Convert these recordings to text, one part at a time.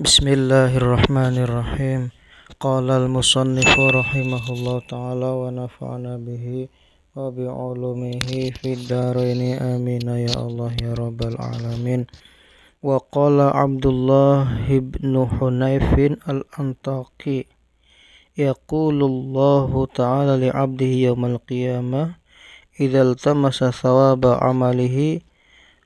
Bismillahirrahmanirrahim. Qala al-musannif rahimahullah ta'ala wa nafa'ana bihi wa bi'ulumihi fid dharaini amin ya Allah ya rabbal alamin. Wa qala Abdullah ibn Hunayfin al-Antaqi yaqulullahu ta'ala li'abdihi yawmal qiyamah idza iltamasa thawaba amalihi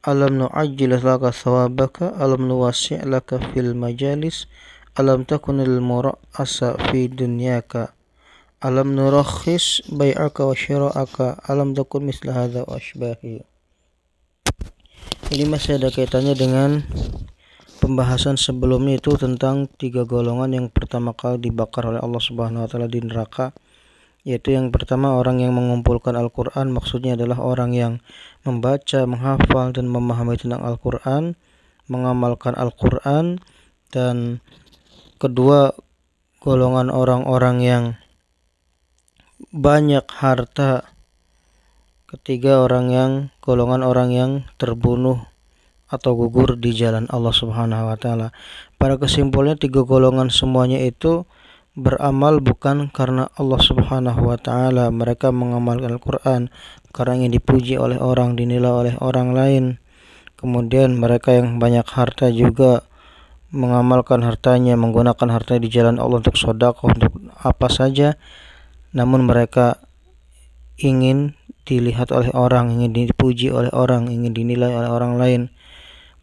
alam nu'ajjil laka thawabaka alam nuwassi' laka fil majalis alam takunil mura'asa fi dunyaka alam nurakhis bai'aka wa syira'aka alam takun misla hadza wa ashbahi. Ini masih ada kaitannya dengan pembahasan sebelumnya, itu tentang 3 golongan yang pertama kali dibakar oleh Allah Subhanahu wa taala di neraka, yaitu yang pertama orang yang mengumpulkan Al-Quran, maksudnya adalah orang yang membaca, menghafal dan memahami tentang Al-Quran, mengamalkan Al-Quran. Dan kedua, golongan orang-orang yang banyak harta. Ketiga, golongan orang yang terbunuh atau gugur di jalan Allah Subhanahu wa taala. Pada kesimpulannya, 3 golongan semuanya itu beramal bukan karena Allah Subhanahu wa taala. Mereka mengamalkan Al-Quran karena ingin dipuji oleh orang, dinilai oleh orang lain. Kemudian mereka yang banyak harta juga mengamalkan hartanya, menggunakan hartanya di jalan Allah untuk sedekah, untuk apa saja, namun mereka ingin dilihat oleh orang, ingin dipuji oleh orang, ingin dinilai oleh orang lain.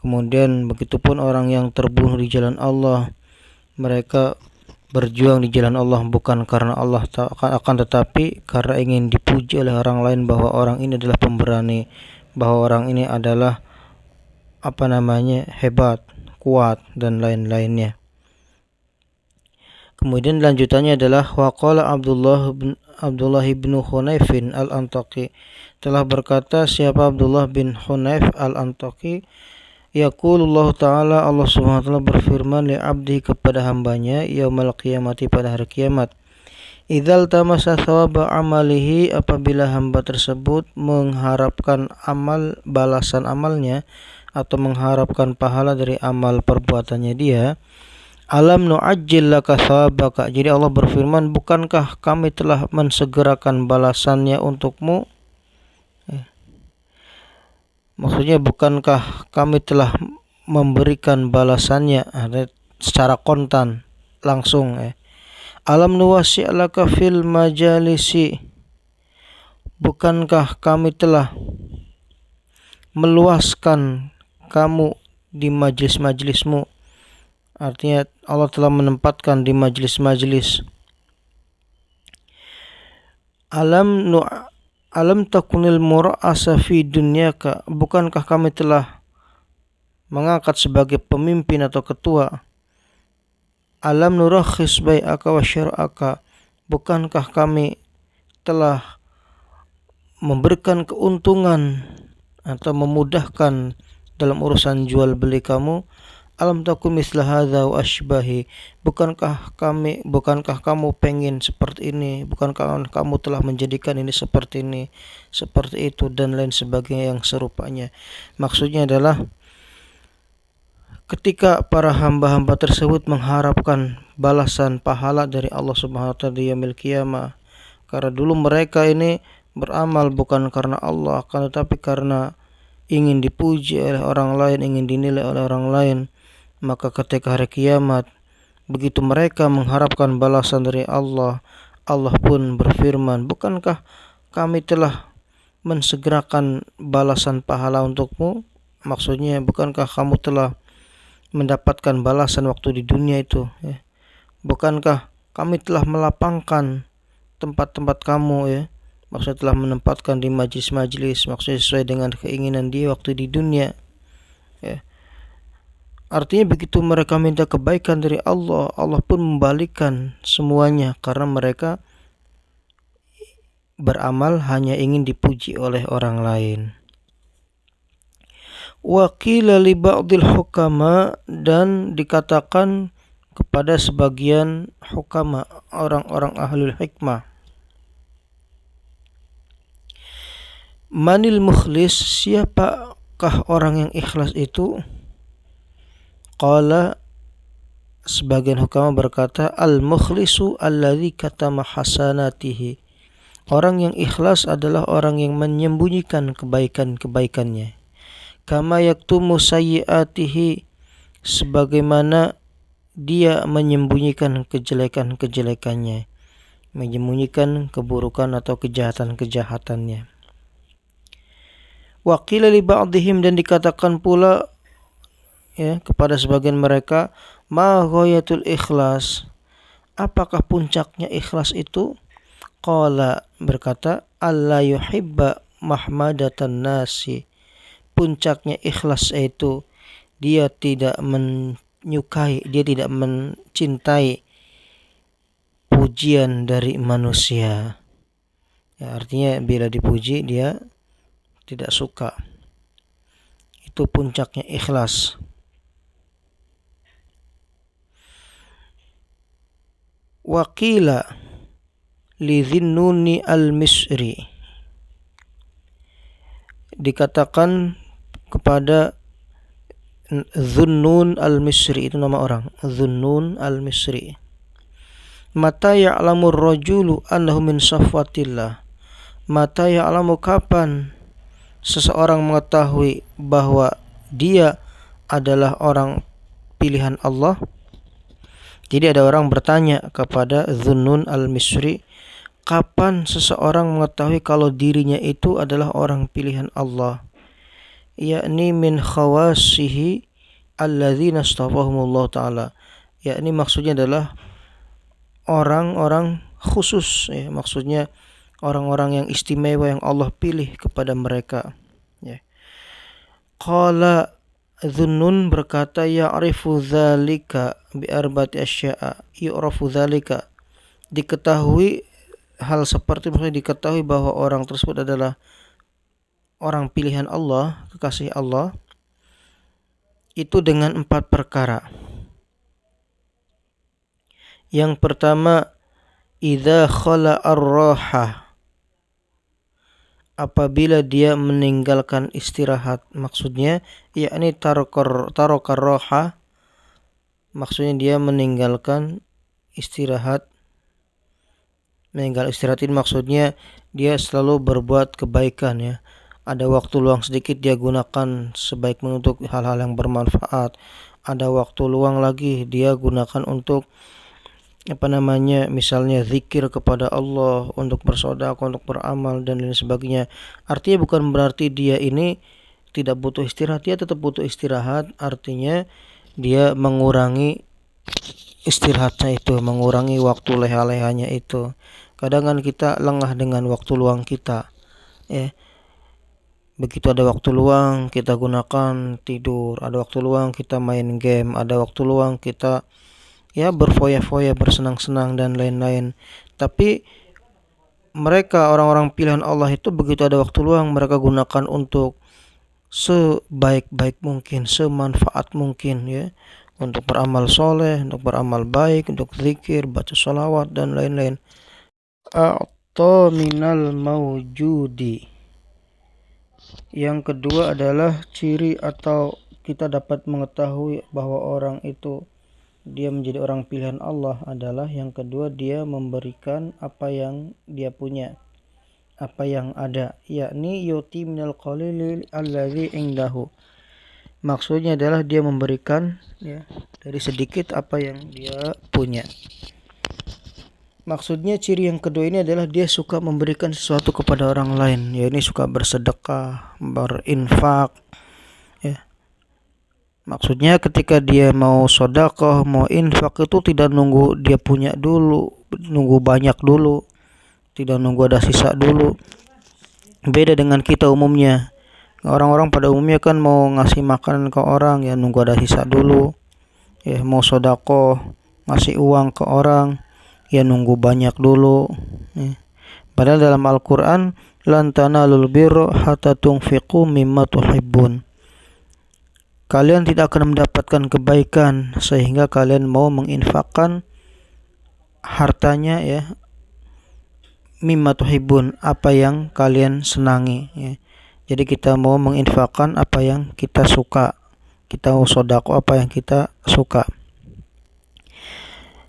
Kemudian begitupun orang yang terbunuh di jalan Allah, mereka berjuang di jalan Allah bukan karena Allah, akan tetapi karena ingin dipuji oleh orang lain bahwa orang ini adalah pemberani, bahwa orang ini adalah hebat, kuat dan lain-lainnya. Kemudian lanjutannya adalah waqala Abdullah bin Hunayfin al-Antaqi, telah berkata siapa Abdullah bin Hunayf al-Antaqi, yaqulullahu ta'ala, Allah Subhanahu wa taala berfirman, li abdi, kepada hambanya, yaumal qiyamati, pada hari kiamat, idzal tamasa thawaba amalihi, apabila hamba tersebut mengharapkan balasan amalnya atau mengharapkan pahala dari amal perbuatannya dia, alam nu'ajjil laka thawabaka, jadi Allah berfirman, bukankah kami telah mensegerakan balasannya untukmu? Maksudnya, bukankah kami telah memberikan balasannya secara kontan, langsung. Alam nuwassi' laka fil majalisi, bukankah kami telah meluaskan kamu di majlis-majlismu? Artinya Allah telah menempatkan di majlis-majlis. Alam takunil mura'asa fi dunyaka, bukankah kami telah mengangkat sebagai pemimpin atau ketua? Alam nurakhis bai'aka wa syira'aka, bukankah kami telah memberikan keuntungan atau memudahkan dalam urusan jual beli kamu? Alam takun misla hadza wa ashbahi, bukankah kamu pengen seperti ini, bukankah kamu telah menjadikan ini, seperti itu dan lain sebagainya yang serupanya. Maksudnya adalah ketika para hamba-hamba tersebut mengharapkan balasan pahala dari Allah Subhanahu wa taala di yaumil qiyamah, karena dulu mereka ini beramal bukan karena Allah, akan tetapi karena ingin dipuji oleh orang lain, ingin dinilai oleh orang lain, maka ketika hari kiamat, begitu mereka mengharapkan balasan dari Allah, Allah pun berfirman, bukankah kami telah mensegerakan balasan pahala untukmu? Maksudnya, bukankah kamu telah mendapatkan balasan waktu di dunia itu? Bukankah kami telah melapangkan tempat-tempat kamu? Maksudnya telah menempatkan di majlis-majlis, maksudnya sesuai dengan keinginan dia waktu di dunia. Artinya begitu mereka minta kebaikan dari Allah, Allah pun membalikkan semuanya karena mereka beramal hanya ingin dipuji oleh orang lain. Wa qila li ba'dil hukama, dan dikatakan kepada sebagian hukama, orang-orang ahlul hikmah, manil mukhlis, siapakah orang yang ikhlas itu? Qala sebagian hukama berkata al-mukhlisu alladzi katama hasanatihi. Orang yang ikhlas adalah orang yang menyembunyikan kebaikan-kebaikannya. Kama yaktumu sayyiatihi, sebagaimana dia menyembunyikan kejelekan-kejelekannya, menyembunyikan keburukan atau kejahatan-kejahatannya. Wa qila li ba'dihim, dan dikatakan pula kepada sebagian mereka, ma ghayatul ikhlas, apakah puncaknya ikhlas itu? Qala, berkata, alla yuhibba mahmadatan nasi, puncaknya ikhlas itu dia tidak menyukai, dia tidak mencintai pujian dari manusia. Artinya bila dipuji dia tidak suka. Itu puncaknya ikhlas. Wa qila li Dhunnuni al-Misri, dikatakan kepada Dhunnun al-Misri, itu nama orang, Dhunnun al-Misri, mata ya'lamu ar-rajulu annahu min safwatillah, mata ya'lamu, kapan seseorang mengetahui bahwa dia adalah orang pilihan Allah. Jadi ada orang bertanya kepada Dhunnun al-Misri, kapan seseorang mengetahui kalau dirinya itu adalah orang pilihan Allah? Yakni min khawasihi alladzina astafahumullah ta'ala, yakni maksudnya adalah orang-orang khusus, maksudnya orang-orang yang istimewa yang Allah pilih kepada mereka. Qala, Dhunnun berkata, ya'rifu dzalika bi arba'ati asya'a, yu'rafu dzalika, diketahui hal seperti, maksudnya diketahui bahwa orang tersebut adalah orang pilihan Allah, kekasih Allah, itu dengan 4 perkara. Yang pertama, idza khala ar-raha, apabila dia meninggalkan istirahat, maksudnya yakni tarokar roha, maksudnya dia meninggalkan istirahat. Meninggal istirahat ini maksudnya dia selalu berbuat kebaikan, Ada waktu luang sedikit dia gunakan sebaik untuk hal-hal yang bermanfaat. Ada waktu luang lagi dia gunakan untuk misalnya zikir kepada Allah, untuk bersedekah, untuk beramal dan lain sebagainya. Artinya bukan berarti dia ini tidak butuh istirahat, dia tetap butuh istirahat. Artinya dia mengurangi istirahatnya itu, mengurangi waktu leha-lehanya itu. Kadang kan kita lengah dengan waktu luang kita, begitu ada waktu luang kita gunakan tidur, ada waktu luang kita main game, ada waktu luang kita berfoya-foya, bersenang-senang dan lain-lain. Tapi mereka orang-orang pilihan Allah itu begitu ada waktu luang mereka gunakan untuk sebaik-baik mungkin, semanfaat mungkin, untuk beramal soleh, untuk beramal baik, untuk zikir, baca sholawat dan lain-lain. A'ta minal mawjudi, yang kedua adalah ciri atau kita dapat mengetahui bahwa orang itu dia menjadi orang pilihan Allah adalah, yang kedua, dia memberikan apa yang dia punya, apa yang ada, yakni yuti minal qalili allazi indahu, maksudnya adalah dia memberikan dari sedikit apa yang dia punya. Maksudnya ciri yang kedua ini adalah dia suka memberikan sesuatu kepada orang lain, ini suka bersedekah, berinfak. Maksudnya ketika dia mau sedekah, mau infak itu tidak nunggu dia punya dulu, nunggu banyak dulu, tidak nunggu ada sisa dulu. Beda dengan kita umumnya. Orang-orang pada umumnya kan mau ngasih makanan ke orang, nunggu ada sisa dulu. Mau sedekah, ngasih uang ke orang, nunggu banyak dulu. Padahal dalam Al-Quran, lan tanalul birra hatta tunfiqu mimma tuhibbun, kalian tidak akan mendapatkan kebaikan sehingga kalian mau menginfakkan hartanya, mimma tuhibbun, apa yang kalian senangi, Jadi kita mau menginfakkan apa yang kita suka, kita mau sedekah apa yang kita suka.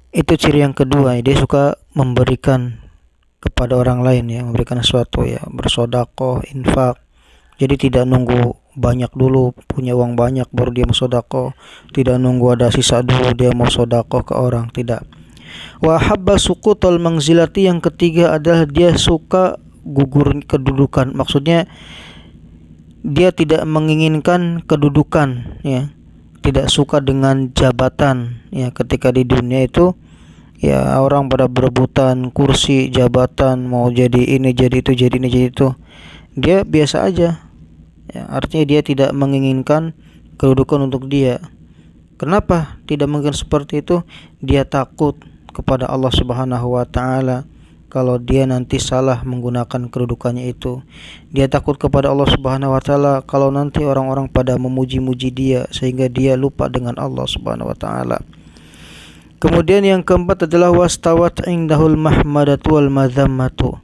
Itu ciri yang kedua, dia suka memberikan kepada orang lain ya, memberikan sesuatu ya, bersedekah, infak. Jadi tidak nunggu banyak dulu, punya uang banyak baru dia mau sedekah, tidak nunggu ada sisa dulu dia mau sedekah ke orang, tidak. Wa habba suqutal manzilati, yang ketiga adalah dia suka gugur kedudukan. Maksudnya dia tidak menginginkan kedudukan ya, tidak suka dengan jabatan ya. Ketika di dunia itu ya orang pada berebutan kursi jabatan, mau jadi ini jadi itu, jadi ini jadi itu, dia biasa aja ya. Artinya dia tidak menginginkan kedudukan untuk dia. Kenapa tidak mungkin seperti itu? Dia takut kepada Allah Subhanahu wa taala kalau dia nanti salah menggunakan kedudukannya itu. Dia takut kepada Allah Subhanahu wa taala kalau nanti orang-orang pada memuji-muji dia sehingga dia lupa dengan Allah Subhanahu wa taala. Kemudian yang keempat adalah wastawat indahul mahmadatu wal madzammatu.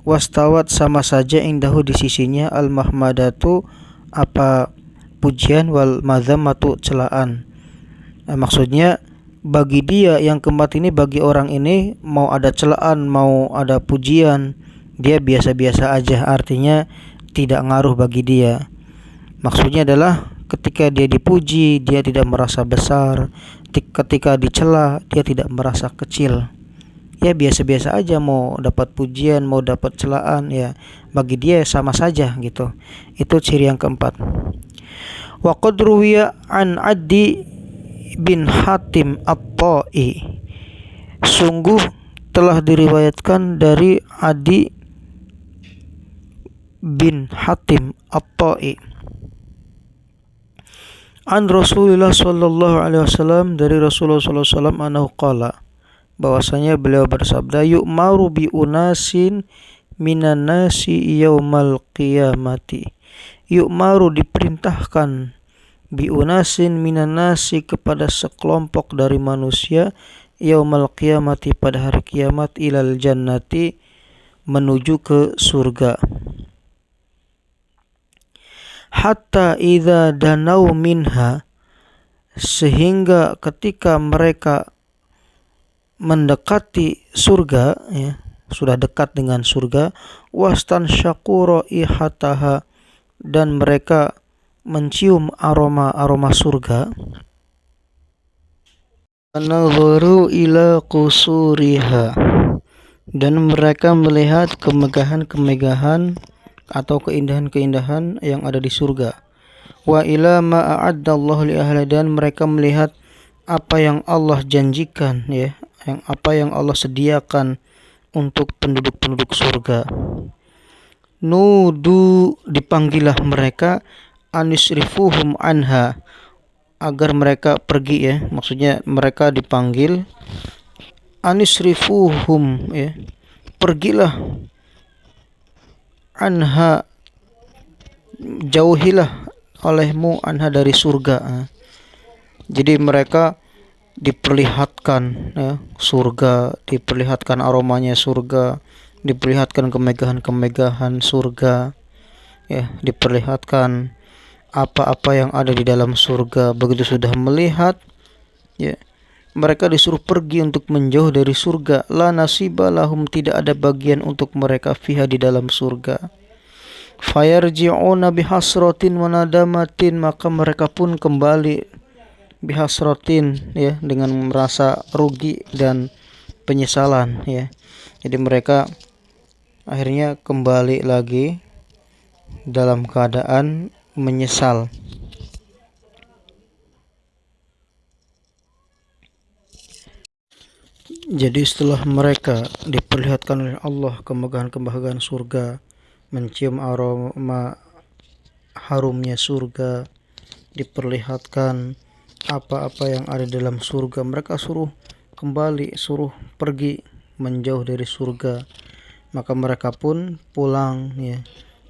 Wastawat sama saja indahu di sisinya, al mahmadatu apa pujian, wal madzammatu celaan. Maksudnya bagi dia yang keempat ini, bagi orang ini, mau ada celaan mau ada pujian, dia biasa-biasa aja, artinya tidak ngaruh bagi dia. Maksudnya adalah ketika dia dipuji dia tidak merasa besar, ketika dicela dia tidak merasa kecil. Ya biasa-biasa aja, mau dapat pujian mau dapat celaan ya bagi dia sama saja gitu. Itu ciri yang keempat. Wa qad ruwiya an Adi bin Hatim At-Ta'i, sungguh telah diriwayatkan dari Adi bin Hatim At-Ta'i, an Rasulullah sallallahu alaihi wasallam, dari Rasulullah sallallahu alaihi wasallam, anahu qala, bahwasanya beliau bersabda, yu'maru bi unasin minan nasi yaumal qiyamati. Yu'maru diperintahkan, bi unasin minan nasi kepada sekelompok dari manusia, yaumal qiyamati pada hari kiamat, ilal jannati menuju ke surga. Hatta idza danau minha, sehingga ketika mereka mendekati surga ya, sudah dekat dengan surga, wastan syakuro ihataha, dan mereka mencium aroma surga, nadharu ila qusuriha, dan mereka melihat kemegahan-kemegahan atau keindahan-keindahan yang ada di surga. Wa ila ma a'addallahu li ahli, dan mereka melihat apa yang Allah janjikan ya, apa yang Allah sediakan untuk penduduk-penduduk surga. Nudu, dipanggillah mereka, anisrifuhum anha, agar mereka pergi ya. Maksudnya mereka dipanggil, anisrifuhum ya, pergilah, anha, jauhilah olehmu, anha dari surga. Jadi mereka diperlihatkan ya, surga, diperlihatkan aromanya surga, diperlihatkan kemegahan-kemegahan surga ya, diperlihatkan apa-apa yang ada di dalam surga. Begitu sudah melihat ya, mereka disuruh pergi untuk menjauh dari surga. La nasiba lahum, tidak ada bagian untuk mereka fiha, di dalam surga. Fayarji'una bihasratin wa nadamatin, maka mereka pun kembali bihasratin ya, dengan merasa rugi dan penyesalan ya. Jadi mereka akhirnya kembali lagi dalam keadaan menyesal. Jadi setelah mereka diperlihatkan oleh Allah kemegahan-kemegahan surga, mencium aroma harumnya surga, diperlihatkan apa-apa yang ada dalam surga, mereka suruh kembali, suruh pergi menjauh dari surga. Maka mereka pun pulang ya,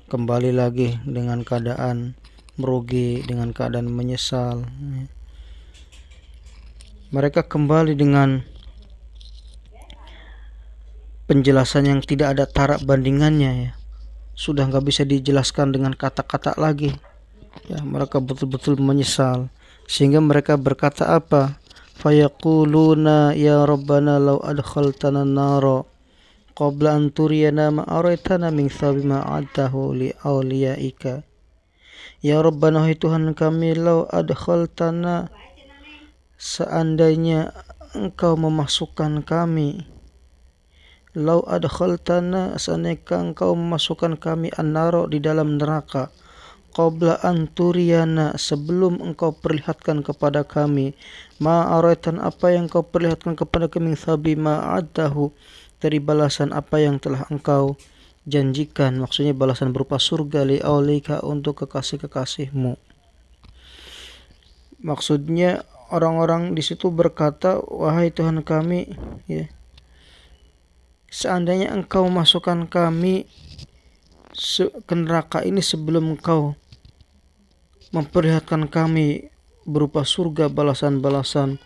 kembali lagi dengan keadaan merugi, dengan keadaan menyesal ya. Mereka kembali dengan penjelasan yang tidak ada tarak bandingannya ya, sudah nggak bisa dijelaskan dengan kata-kata lagi ya. Mereka betul-betul menyesal, sehingga mereka berkata apa? fayaquluna ya rabbana law adkhaltana an-nara qabla an turiyana ma araitana min thawabi ma a'adtahu li awliyaika. Ya rabbana, wahai Tuhan kami, law adkhaltana, seandainya engkau memasukkan kami, law adkhaltana, seandainya engkau memasukkan kami an-nara, di dalam neraka, qabla an turiyana, sebelum engkau perlihatkan kepada kami, ma araitan, apa yang engkau perlihatkan kepada kami, thabi ma a'adtahu, dari balasan apa yang telah engkau janjikan, maksudnya balasan berupa surga, li aulika, untuk kekasih-kekasihmu. Maksudnya orang-orang di situ berkata, wahai Tuhan kami, ya, seandainya engkau memasukkan kami ke neraka ini sebelum engkau memperlihatkan kami berupa surga, balasan-balasan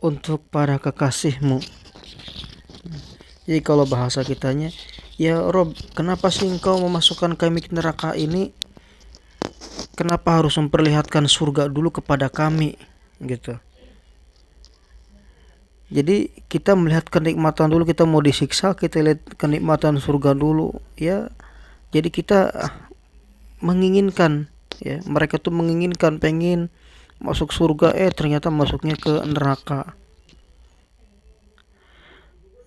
untuk para kekasihmu. Jadi kalau bahasa kitanya, ya Rob, kenapa sih engkau memasukkan kami ke neraka ini? Kenapa harus memperlihatkan surga dulu kepada kami, gitu. Jadi kita melihat kenikmatan dulu, kita mau disiksa, kita lihat kenikmatan surga dulu, ya. Jadi kita menginginkan, ya, mereka tuh menginginkan, pengen masuk surga, ternyata masuknya ke neraka,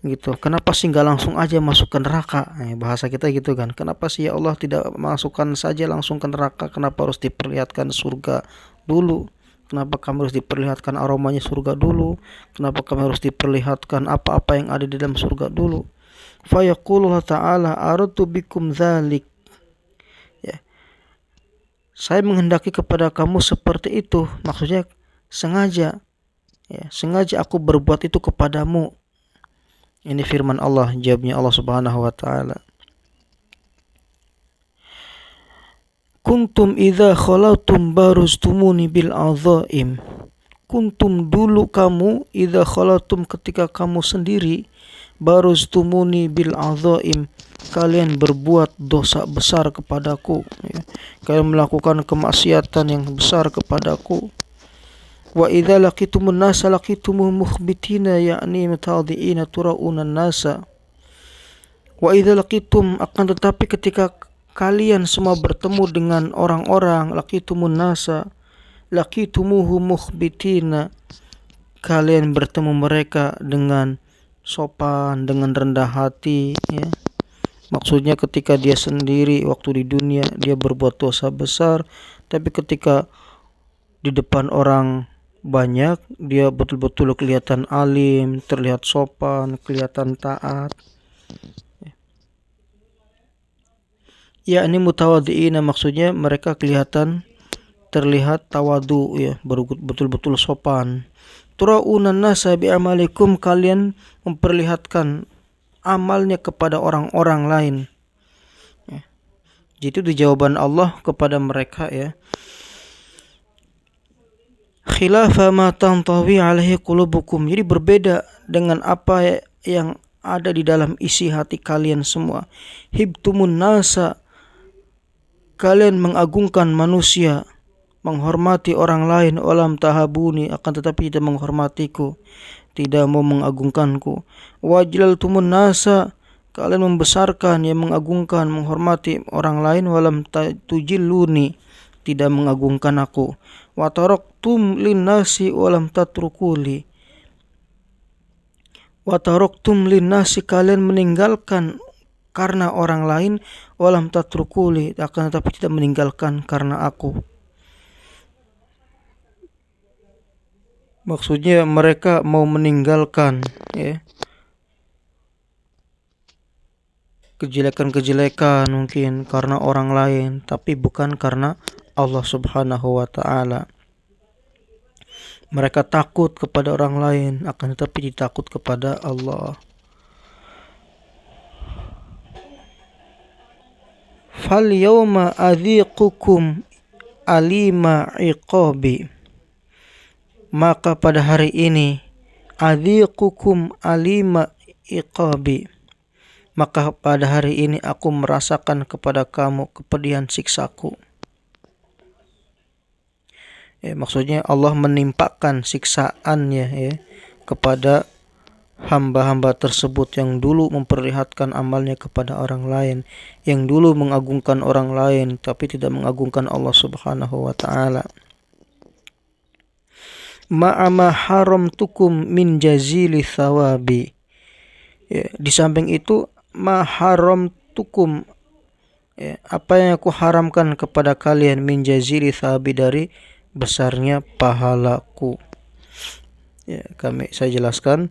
gitu. Kenapa sih nggak langsung aja masuk ke neraka? Bahasa kita gitu kan. Kenapa sih ya Allah tidak masukkan saja langsung ke neraka? Kenapa harus diperlihatkan surga dulu? Kenapa kami harus diperlihatkan aromanya surga dulu? Kenapa kami harus diperlihatkan apa-apa yang ada di dalam surga dulu? Fa yaqulullah ta'ala aradtu bikum dzalik. Ya. Saya menghendaki kepada kamu seperti itu. Maksudnya sengaja. Ya, sengaja aku berbuat itu kepadamu. Ini firman Allah, jawabnya Allah Subhanahu wa ta'ala. Kuntum idza khalautum barustumuni bil azaim. Kuntum, dulu kamu, idza khalautum, ketika kamu sendiri, barustumuni bil azaim, kalian berbuat dosa besar kepadaku, ya. Kalian melakukan kemaksiatan yang besar kepadaku. Wa idza laqitumun nasa laqitumuhum mukhbitina, yakni mutadhi'ina turauna nasa. Wa idza laqitum, akan tetapi ketika kalian semua bertemu dengan orang-orang, laqitumun nasa laqitumuhum mukhbitina, kalian bertemu mereka dengan sopan, dengan rendah hati, ya. Maksudnya ketika dia sendiri waktu di dunia dia berbuat dosa besar, tapi ketika di depan orang banyak dia betul-betul kelihatan alim, terlihat sopan, kelihatan taat. Ya, ini mutawadhi'ina, maksudnya mereka kelihatan terlihat tawadu, ya, betul-betul sopan. Tura'unan nasa bi'amalikum, kalian memperlihatkan amalnya kepada orang-orang lain. Ya. Jadi itu jawaban Allah kepada mereka, ya. Khilafa ma tantawi alaihi qulubukum, jadi berbeda dengan apa yang ada di dalam isi hati kalian semua. Hibtumun nasa, kalian mengagungkan manusia, menghormati orang lain, walam tahabuni, akan tetapi tidak menghormatiku, tidak mau mengagungkanku. Wajlaltumun nasa, kalian membesarkan, yang mengagungkan, menghormati orang lain, walam tujilluni, tidak mengagungkan aku. Wa taraktum linnasi walam tatrukuli. Wa taraktum linnasi, kalian meninggalkan karena orang lain, walam tatrukuli, akan tetapi tidak meninggalkan karena aku. Maksudnya mereka mau meninggalkan, ya, kejelekan-kejelekan mungkin karena orang lain, tapi bukan karena Allah Subhanahu wa ta'ala. Mereka takut kepada orang lain, akan tetapi ditakut kepada Allah. Fal yawma adhiqukum alima iqabi, maka pada hari ini, adhiqukum alima iqabi, maka pada hari ini aku merasakan kepada kamu kepedihan siksaku. Maksudnya Allah menimpakan siksaannya kepada hamba-hamba tersebut yang dulu memperlihatkan amalnya kepada orang lain, yang dulu mengagungkan orang lain tapi tidak mengagungkan Allah Subhanahu wa taala. Ma'ama haramtukum min jazili thawabi. Di samping itu ma haramtukum, apa yang aku haramkan kepada kalian, min jazili thawabi, dari besarnya pahalaku. Saya jelaskan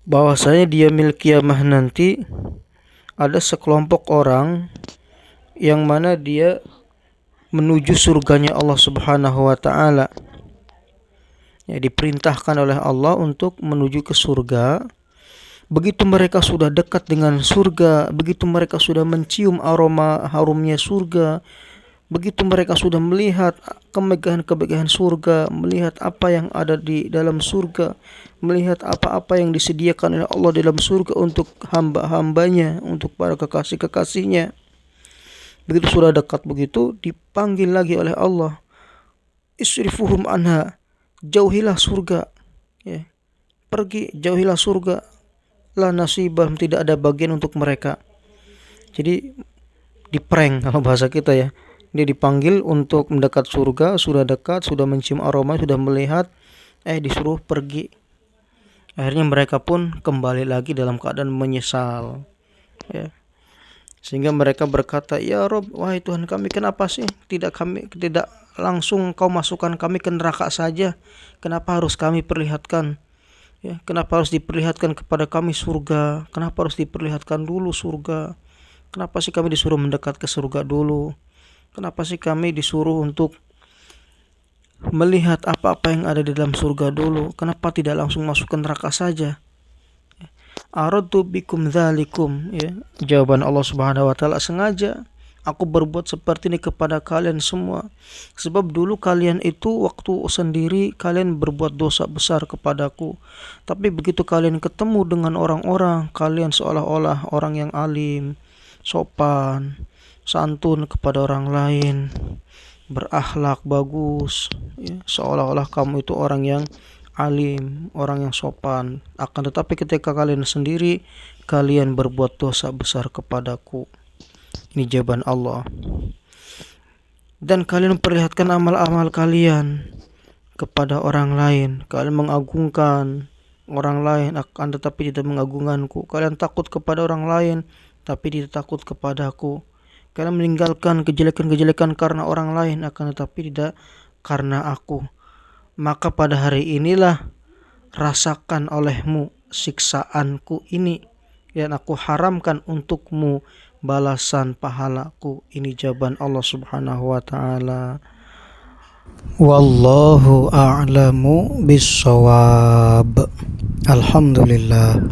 bahwasanya di yaumil qiyamah nanti ada sekelompok orang yang mana dia menuju surganya Allah Subhanahu wa taala. Diperintahkan oleh Allah untuk menuju ke surga. Begitu mereka sudah dekat dengan surga, begitu mereka sudah mencium aroma harumnya surga, begitu mereka sudah melihat kemegahan-kemegahan surga, melihat apa yang ada di dalam surga, melihat apa-apa yang disediakan oleh Allah di dalam surga untuk hamba-hambanya, untuk para kekasih-kekasihnya. Begitu sudah dekat begitu, dipanggil lagi oleh Allah, isrifuhum anha, jauhilah surga, pergi, jauhilah surga, la nasibah, tidak ada bagian untuk mereka. Jadi diprank kalau bahasa kita ya. Dia dipanggil untuk mendekat surga, sudah dekat, sudah mencium aroma, sudah melihat, disuruh pergi. Akhirnya mereka pun kembali lagi dalam keadaan menyesal. Sehingga mereka berkata, ya Rob, wahai Tuhan kami, kenapa sih tidak langsung kau masukkan kami ke neraka saja? Kenapa harus kami perlihatkan? Kenapa harus diperlihatkan kepada kami surga? Kenapa harus diperlihatkan dulu surga? Kenapa sih kami disuruh mendekat ke surga dulu? Kenapa sih kami disuruh untuk melihat apa-apa yang ada di dalam surga dulu? Kenapa tidak langsung masuk ke neraka saja? Aradtu bikum dzalikum, jawaban Allah Subhanahu wa taala, sengaja aku berbuat seperti ini kepada kalian semua. Sebab dulu kalian itu waktu sendiri kalian berbuat dosa besar kepadaku. Tapi begitu kalian ketemu dengan orang-orang, kalian seolah-olah orang yang alim, sopan, santun kepada orang lain, berakhlak bagus, seolah-olah kamu itu orang yang alim, orang yang sopan. Akan tetapi ketika kalian sendiri, kalian berbuat dosa besar kepadaku. Ini jawaban Allah. Dan kalian memperlihatkan amal-amal kalian kepada orang lain. Kalian mengagungkan orang lain, akan tetapi tidak mengagungkanku. Kalian takut kepada orang lain, tapi tidak takut kepadaku. Kalian meninggalkan kejelekan-kejelekan karena orang lain, akan tetapi tidak karena aku. Maka pada hari inilah rasakan olehmu siksaanku ini, dan aku haramkan untukmu balasan pahalaku. Ini jawaban Allah Subhanahu wa taala. Wallahu a'lamu bissawab. Alhamdulillah.